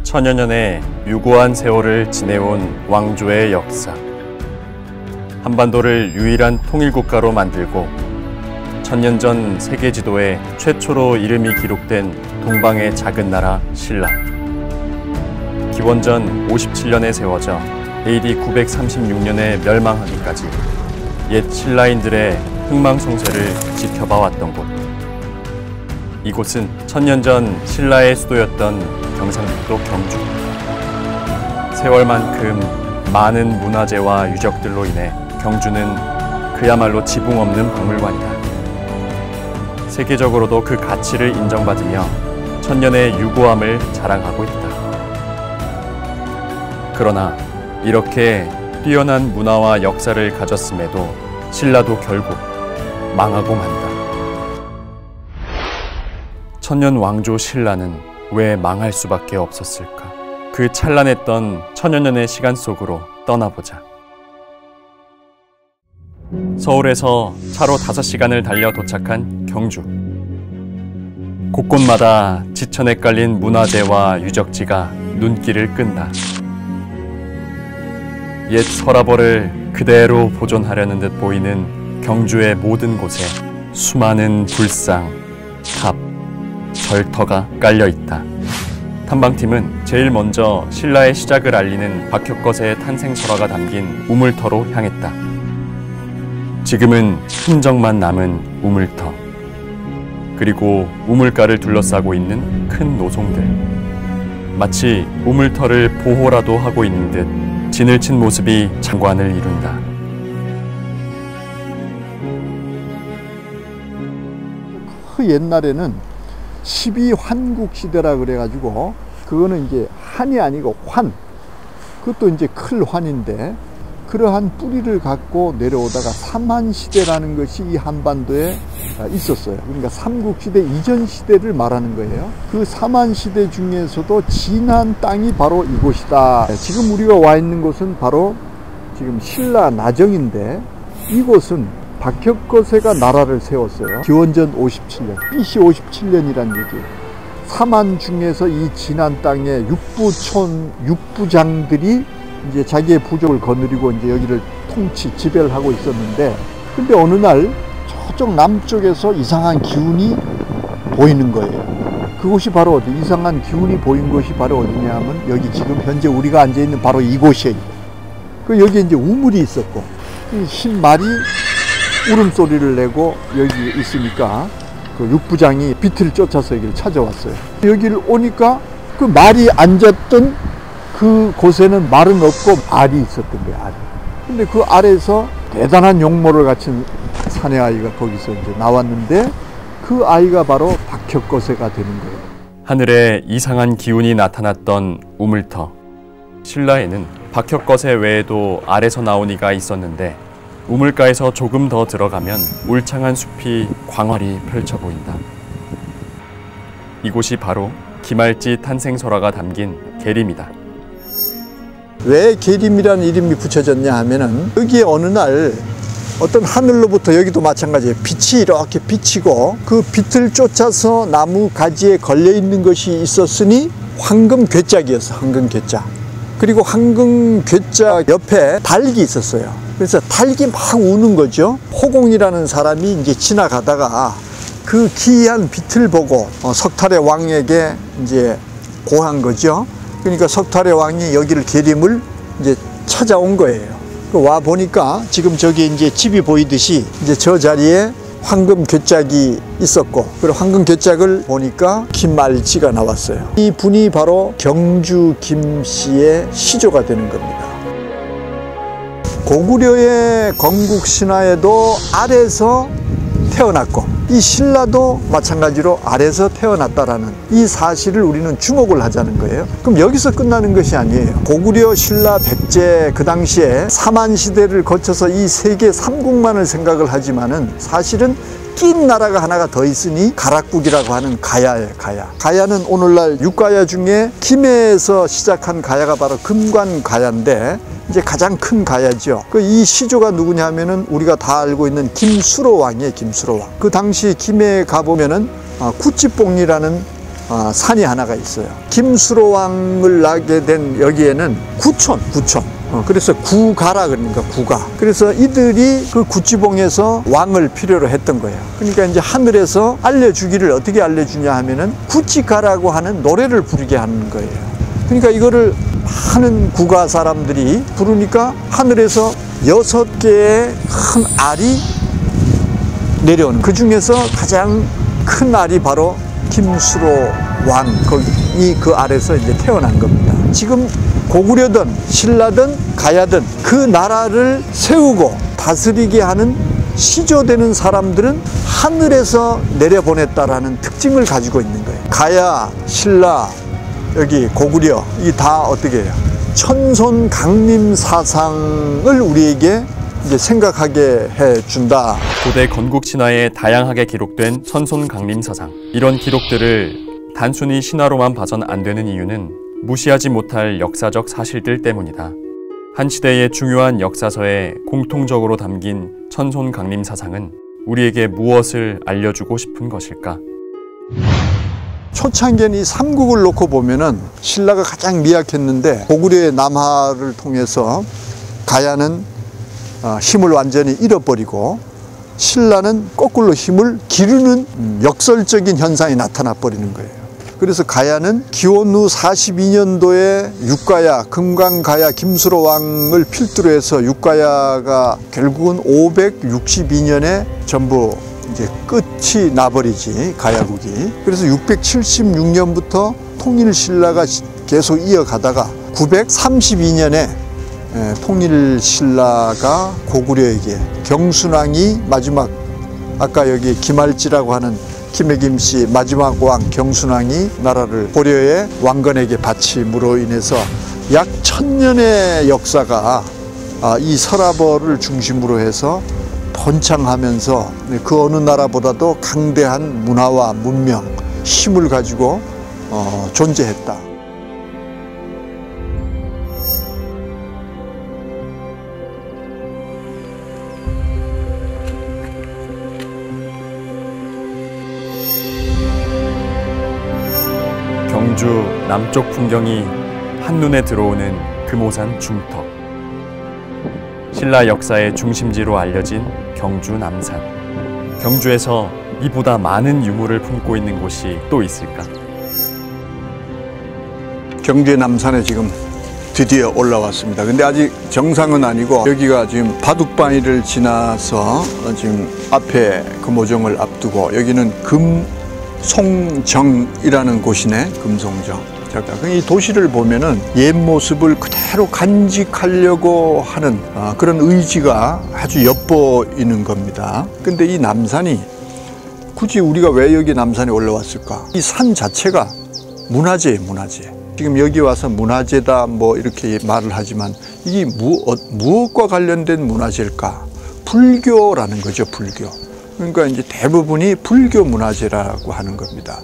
천여 년의 유구한 세월을 지내온 왕조의 역사. 한반도를 유일한 통일국가로 만들고 천년 전 세계 지도에 최초로 이름이 기록된 동방의 작은 나라 신라. 기원전 57년에 세워져 AD 936년에 멸망하기까지 옛 신라인들의 흥망성쇠를 지켜봐 왔던 곳. 이곳은 천년 전 신라의 수도였던 경상북도 경주. 세월만큼 많은 문화재와 유적들로 인해 경주는 그야말로 지붕 없는 박물관이다. 세계적으로도 그 가치를 인정받으며 천년의 유구함을 자랑하고 있다. 그러나 이렇게 뛰어난 문화와 역사를 가졌음에도 신라도 결국 망하고 만다. 천년 왕조 신라는 왜 망할 수밖에 없었을까? 그 찬란했던 천여 년의 시간 속으로 떠나보자. 서울에서 차로 5시간을 달려 도착한 경주. 곳곳마다 지천에 깔린 문화재와 유적지가 눈길을 끈다. 옛 서라벌을 그대로 보존하려는 듯 보이는 경주의 모든 곳에 수많은 불상, 탑, 절터가 깔려있다. 탐방팀은 제일 먼저 신라의 시작을 알리는 박혁거세의 탄생설화가 담긴 우물터로 향했다. 지금은 흔적만 남은 우물터, 그리고 우물가를 둘러싸고 있는 큰 노송들. 마치 우물터를 보호라도 하고 있는 듯 진을 친 모습이 장관을 이룬다. 그 옛날에는 12환국 시대라 그래가지고, 그거는 이제 한이 아니고 환, 그것도 이제 클 환인데, 그러한 뿌리를 갖고 내려오다가 삼한시대라는 것이 이 한반도에 있었어요. 그러니까 삼국시대 이전 시대를 말하는 거예요. 그 삼한시대 중에서도 진한 땅이 바로 이곳이다. 지금 우리가 와 있는 곳은 바로 지금 신라 나정인데, 이곳은 박혁거세가 나라를 세웠어요. 기원전 57년, BC 57년이란 얘기예요. 삼한 중에서 이 진한 땅에 육부촌, 육부장들이 이제 자기의 부족을 거느리고 이제 여기를 지배를 하고 있었는데, 근데 어느 날 저쪽 남쪽에서 이상한 기운이 보이는 거예요. 그곳이 바로 어디? 이상한 기운이 보인 곳이 바로 어디냐 하면 여기 지금 현재 우리가 앉아 있는 바로 이곳이에요. 그 여기 이제 우물이 있었고, 흰 말이 울음소리를 내고 여기 있으니까 그 육부장이 비틀을 쫓아서 여기를 찾아왔어요. 여기를 오니까 그 말이 앉았던 그 곳에는 말은 없고 알이 있었던 거예요, 알이. 근데 그 알에서 대단한 용모를 갖춘 사내아이가 거기서 이제 나왔는데, 그 아이가 바로 박혁거세가 되는 거예요. 하늘에 이상한 기운이 나타났던 우물터. 신라에는 박혁거세 외에도 알에서 나온 이가 있었는데, 우물가에서 조금 더 들어가면 울창한 숲이 광활히 펼쳐 보인다. 이곳이 바로 기말지 탄생설화가 담긴 계림이다. 왜 계림이라는 이름이 붙여졌냐 하면은, 여기에 어느 날 어떤 하늘로부터, 여기도 마찬가지예요, 빛이 이렇게 비치고 그 빛을 쫓아서 나무 가지에 걸려 있는 것이 있었으니 황금 괴짝이었어. 황금 괴짝. 그리고 황금 괴짝 옆에 닭이 있었어요. 그래서 닭이 막 우는 거죠. 호공이라는 사람이 이제 지나가다가 그 기이한 빛을 보고 석탈의 왕에게 이제 고한 거죠. 그러니까 석탈의 왕이 여기를 계림을 이제 찾아온 거예요. 와 보니까 지금 저기 이제 집이 보이듯이 이제 저 자리에 황금 괴짝이 있었고, 그리고 황금 괴짝을 보니까 김말지가 나왔어요. 이 분이 바로 경주 김씨의 시조가 되는 겁니다. 고구려의 건국 신화에도 알에서 태어났고, 이 신라도 마찬가지로 알에서 태어났다라는 이 사실을 우리는 주목을 하자는 거예요. 그럼 여기서 끝나는 것이 아니에요. 고구려, 신라, 백제, 그 당시에 삼한시대를 거쳐서 이 세계 삼국만을 생각을 하지만은 사실은 낀 나라가 하나가 더 있으니 가락국이라고 하는 가야예요. 가야. 가야는 오늘날 육가야 중에 김해에서 시작한 가야가 바로 금관가야인데, 이제 가장 큰 가야죠. 이 시조가 누구냐 하면은 우리가 다 알고 있는 김수로 왕이에요. 김수로 왕. 그 당시 김해에 가보면은 구찌뽕이라는 산이 하나가 있어요. 김수로 왕을 낳게 된 여기에는 구촌. 그래서 구가라 그러니까 구가. 그래서 이들이 그 구치봉에서 왕을 필요로 했던 거예요. 그러니까 이제 하늘에서 알려주기를 어떻게 알려주냐 하면은 구치가라고 하는 노래를 부르게 하는 거예요. 그러니까 이거를 많은 구가 사람들이 부르니까 하늘에서 6개의 큰 알이 내려오는, 그 중에서 가장 큰 알이 바로 김수로 왕이 그 알에서 이제 태어난 겁니다. 지금 고구려든 신라든 가야든 그 나라를 세우고 다스리게 하는 시조되는 사람들은 하늘에서 내려보냈다라는 특징을 가지고 있는 거예요. 가야, 신라, 여기 고구려, 이 다 어떻게 해요? 천손 강림 사상을 우리에게 이제 생각하게 해준다. 고대 건국 신화에 다양하게 기록된 천손 강림 사상. 이런 기록들을 단순히 신화로만 봐선 안 되는 이유는 무시하지 못할 역사적 사실들 때문이다. 한 시대의 중요한 역사서에 공통적으로 담긴 천손 강림 사상은 우리에게 무엇을 알려주고 싶은 것일까? 초창기엔 이 삼국을 놓고 보면은 신라가 가장 미약했는데 고구려의 남하를 통해서 가야는 힘을 완전히 잃어버리고 신라는 거꾸로 힘을 기르는 역설적인 현상이 나타나 버리는 거예요. 그래서 가야는 기원 후 42년도에 육가야, 금강가야 김수로 왕을 필두로 해서 육가야가 결국은 562년에 전부 이제 끝이 나버리지, 가야국이. 그래서 676년부터 통일신라가 계속 이어가다가 932년에 통일신라가 고구려에게 경순왕이 마지막, 아까 여기 김할지라고 하는 김해김씨 마지막 왕 경순왕이 나라를 고려의 왕건에게 바침으로 인해서 약 1000년의 역사가 이 서라벌을 중심으로 해서 번창하면서 그 어느 나라보다도 강대한 문화와 문명, 힘을 가지고 존재했다. 경주 남쪽 풍경이 한눈에 들어오는 금오산 중턱. 신라 역사의 중심지로 알려진 경주 남산. 경주에서 이보다 많은 유물을 품고 있는 곳이 또 있을까? 경주의 남산에 지금 드디어 올라왔습니다. 근데 아직 정상은 아니고 여기가 지금 바둑바위를 지나서 지금 앞에 금오정을 앞두고 여기는 금송정이라는 곳이네. 금송정. 이 도시를 보면은 옛 모습을 그대로 간직하려고 하는 그런 의지가 아주 엿보이는 겁니다. 근데 이 남산이 굳이 우리가 왜 여기 남산에 올라왔을까? 이 산 자체가 문화재예요, 문화재. 지금 여기 와서 문화재다 뭐 이렇게 말을 하지만 이게 무엇과 관련된 문화재일까? 불교라는 거죠, 불교. 그러니까 이제 대부분이 불교 문화재라고 하는 겁니다.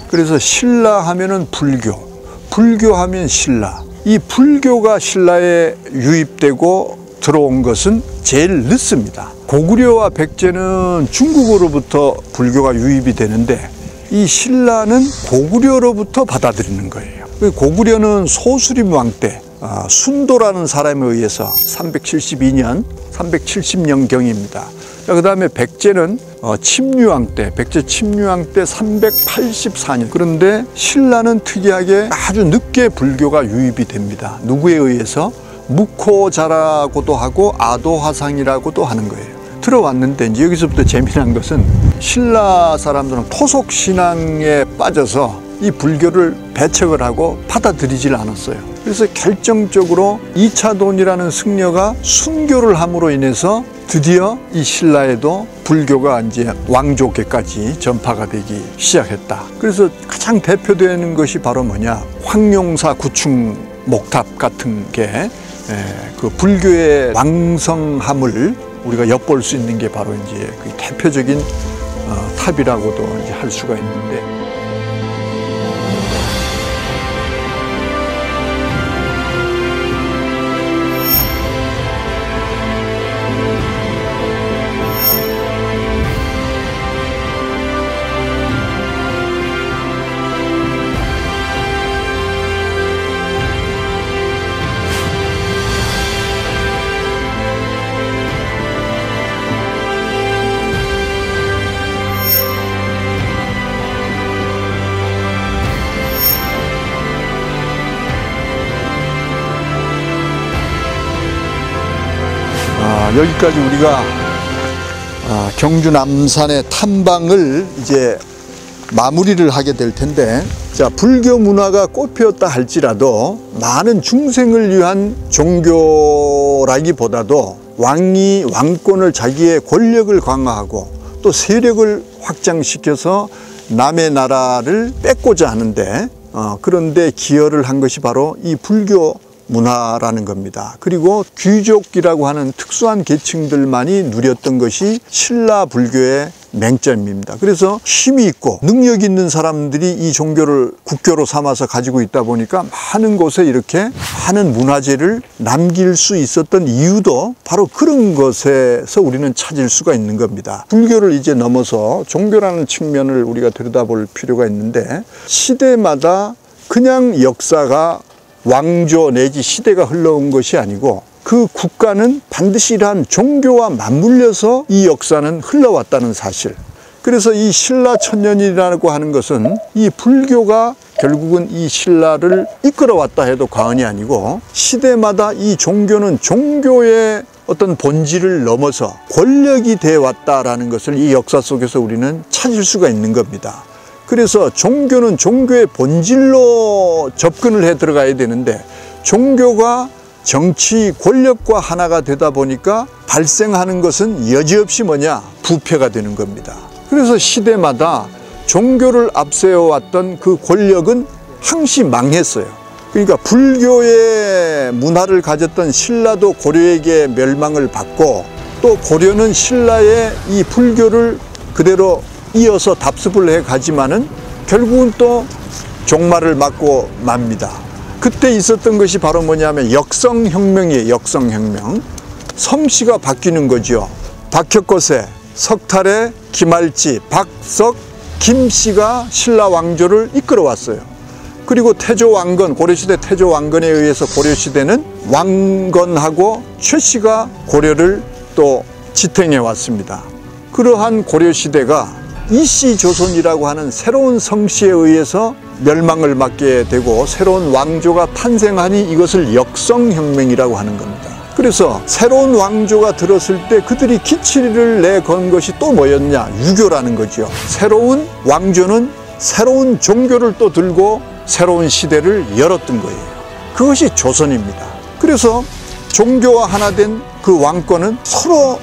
그래서 신라 하면은 불교, 불교 하면 신라. 이 불교가 신라에 유입되고 들어온 것은 제일 늦습니다. 고구려와 백제는 중국으로부터 불교가 유입이 되는데 이 신라는 고구려로부터 받아들이는 거예요. 고구려는 소수림 왕 때 순도라는 사람에 의해서 372년, 370년경입니다. 그 다음에 백제는 침류왕 때, 백제 침류왕 때 384년. 그런데 신라는 특이하게 아주 늦게 불교가 유입이 됩니다. 누구에 의해서? 묵호자라고도 하고 아도화상이라고도 하는 거예요. 들어왔는데 이제 여기서부터 재미난 것은 신라 사람들은 토속신앙에 빠져서 이 불교를 배척을 하고 받아들이질 않았어요. 그래서 결정적으로 2차돈이라는 승려가 순교를 함으로 인해서 드디어 이 신라에도 불교가 이제 왕족계까지 전파가 되기 시작했다. 그래서 가장 대표되는 것이 바로 뭐냐? 황룡사 구층 목탑 같은 게 그 불교의 왕성함을 우리가 엿볼 수 있는 게 바로 이제 그 대표적인 탑이라고도 이제 할 수가 있는데. 여기까지 우리가 경주 남산의 탐방을 이제 마무리를 하게 될 텐데, 자, 불교 문화가 꽃피었다 할지라도 많은 중생을 위한 종교라기보다도 왕권을 자기의 권력을 강화하고 또 세력을 확장시켜서 남의 나라를 뺏고자 하는데 그런데 기여를 한 것이 바로 이 불교 문화라는 겁니다. 그리고 귀족이라고 하는 특수한 계층들만이 누렸던 것이 신라 불교의 맹점입니다. 그래서 힘이 있고 능력 있는 사람들이 이 종교를 국교로 삼아서 가지고 있다 보니까 많은 곳에 이렇게 많은 문화재를 남길 수 있었던 이유도 바로 그런 것에서 우리는 찾을 수가 있는 겁니다. 불교를 이제 넘어서 종교라는 측면을 우리가 들여다볼 필요가 있는데, 시대마다 그냥 역사가 왕조 내지 시대가 흘러온 것이 아니고 그 국가는 반드시 이러한 종교와 맞물려서 이 역사는 흘러왔다는 사실. 그래서 이 신라 천년이라고 하는 것은 이 불교가 결국은 이 신라를 이끌어왔다 해도 과언이 아니고, 시대마다 이 종교는 종교의 어떤 본질을 넘어서 권력이 되어 왔다라는 것을 이 역사 속에서 우리는 찾을 수가 있는 겁니다. 그래서 종교는 종교의 본질로 접근을 해 들어가야 되는데, 종교가 정치 권력과 하나가 되다 보니까 발생하는 것은 여지없이 뭐냐? 부패가 되는 겁니다. 그래서 시대마다 종교를 앞세워왔던 그 권력은 항시 망했어요. 그러니까 불교의 문화를 가졌던 신라도 고려에게 멸망을 받고, 또 고려는 신라의 이 불교를 그대로 이어서 답습을 해 가지만은 결국은 또 종말을 맞고 맙니다. 그때 있었던 것이 바로 뭐냐면 역성혁명이에요. 역성혁명. 성씨가 바뀌는 거죠. 박혁거세, 석탈의 김알지, 박석, 김씨가 신라 왕조를 이끌어왔어요. 그리고 태조왕건, 고려시대 태조왕건에 의해서 고려시대는 왕건하고 최씨가 고려를 또 지탱해 왔습니다. 그러한 고려시대가 이씨조선이라고 하는 새로운 성씨에 의해서 멸망을 맞게 되고 새로운 왕조가 탄생하니 이것을 역성혁명이라고 하는 겁니다. 그래서 새로운 왕조가 들었을 때 그들이 기치를 내건 것이 또 뭐였냐? 유교라는 거죠. 새로운 왕조는 새로운 종교를 또 들고 새로운 시대를 열었던 거예요. 그것이 조선입니다. 그래서 종교와 하나 된 그 왕권은 서로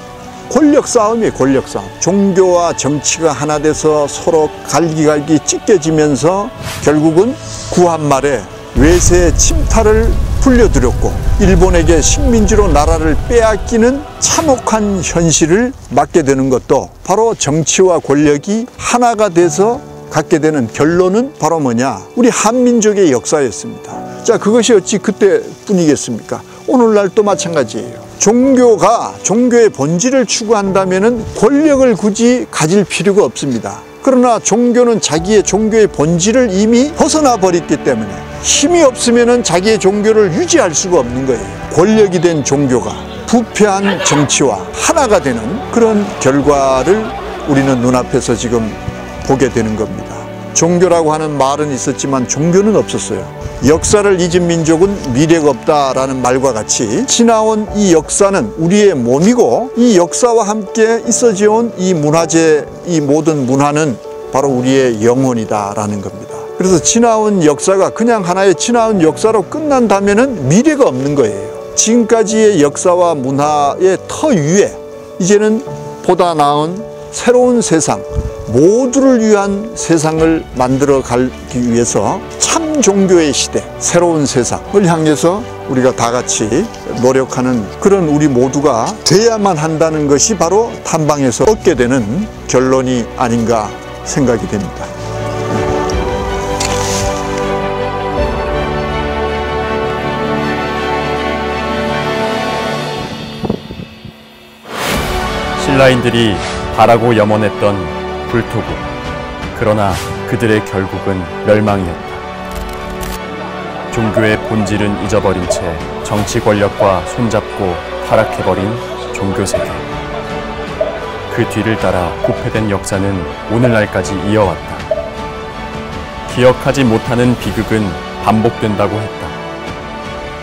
권력 싸움이에요. 권력 싸움. 종교와 정치가 하나 돼서 서로 갈기갈기 찢겨지면서 결국은 구한말에 외세의 침탈을 풀려들였고 일본에게 식민지로 나라를 빼앗기는 참혹한 현실을 맞게 되는 것도 바로 정치와 권력이 하나가 돼서 갖게 되는 결론은 바로 뭐냐? 우리 한민족의 역사였습니다. 자, 그것이 어찌 그때뿐이겠습니까? 오늘날 또 마찬가지예요. 종교가 종교의 본질을 추구한다면은 권력을 굳이 가질 필요가 없습니다. 그러나 종교는 자기의 종교의 본질을 이미 벗어나 버렸기 때문에 힘이 없으면은 자기의 종교를 유지할 수가 없는 거예요. 권력이 된 종교가 부패한 정치와 하나가 되는 그런 결과를 우리는 눈앞에서 지금 보게 되는 겁니다. 종교라고 하는 말은 있었지만 종교는 없었어요. 역사를 잊은 민족은 미래가 없다라는 말과 같이 지나온 이 역사는 우리의 몸이고 이 역사와 함께 있어져온 이 문화재, 이 모든 문화는 바로 우리의 영혼이다라는 겁니다. 그래서 지나온 역사가 그냥 하나의 지나온 역사로 끝난다면은 미래가 없는 거예요. 지금까지의 역사와 문화의 터 위에 이제는 보다 나은 새로운 세상, 모두를 위한 세상을 만들어 가기 위해서 참 종교의 시대, 새로운 세상을 향해서 우리가 다 같이 노력하는 그런 우리 모두가 돼야만 한다는 것이 바로 탐방에서 얻게 되는 결론이 아닌가 생각이 됩니다. 신라인들이 바라고 염원했던 불토국. 그러나 그들의 결국은 멸망이었다. 종교의 본질은 잊어버린 채 정치 권력과 손잡고 타락해버린 종교세계. 그 뒤를 따라 부패된 역사는 오늘날까지 이어왔다. 기억하지 못하는 비극은 반복된다고 했다.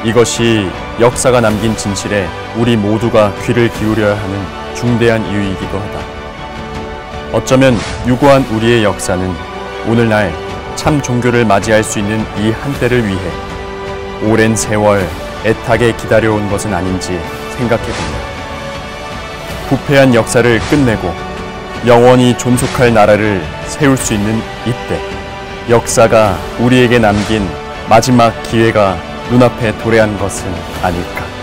이것이 역사가 남긴 진실에 우리 모두가 귀를 기울여야 하는 중대한 이유이기도 하다. 어쩌면 유구한 우리의 역사는 오늘날 참 종교를 맞이할 수 있는 이 한때를 위해 오랜 세월 애타게 기다려온 것은 아닌지 생각해봅니다. 부패한 역사를 끝내고 영원히 존속할 나라를 세울 수 있는 이때, 역사가 우리에게 남긴 마지막 기회가 눈앞에 도래한 것은 아닐까.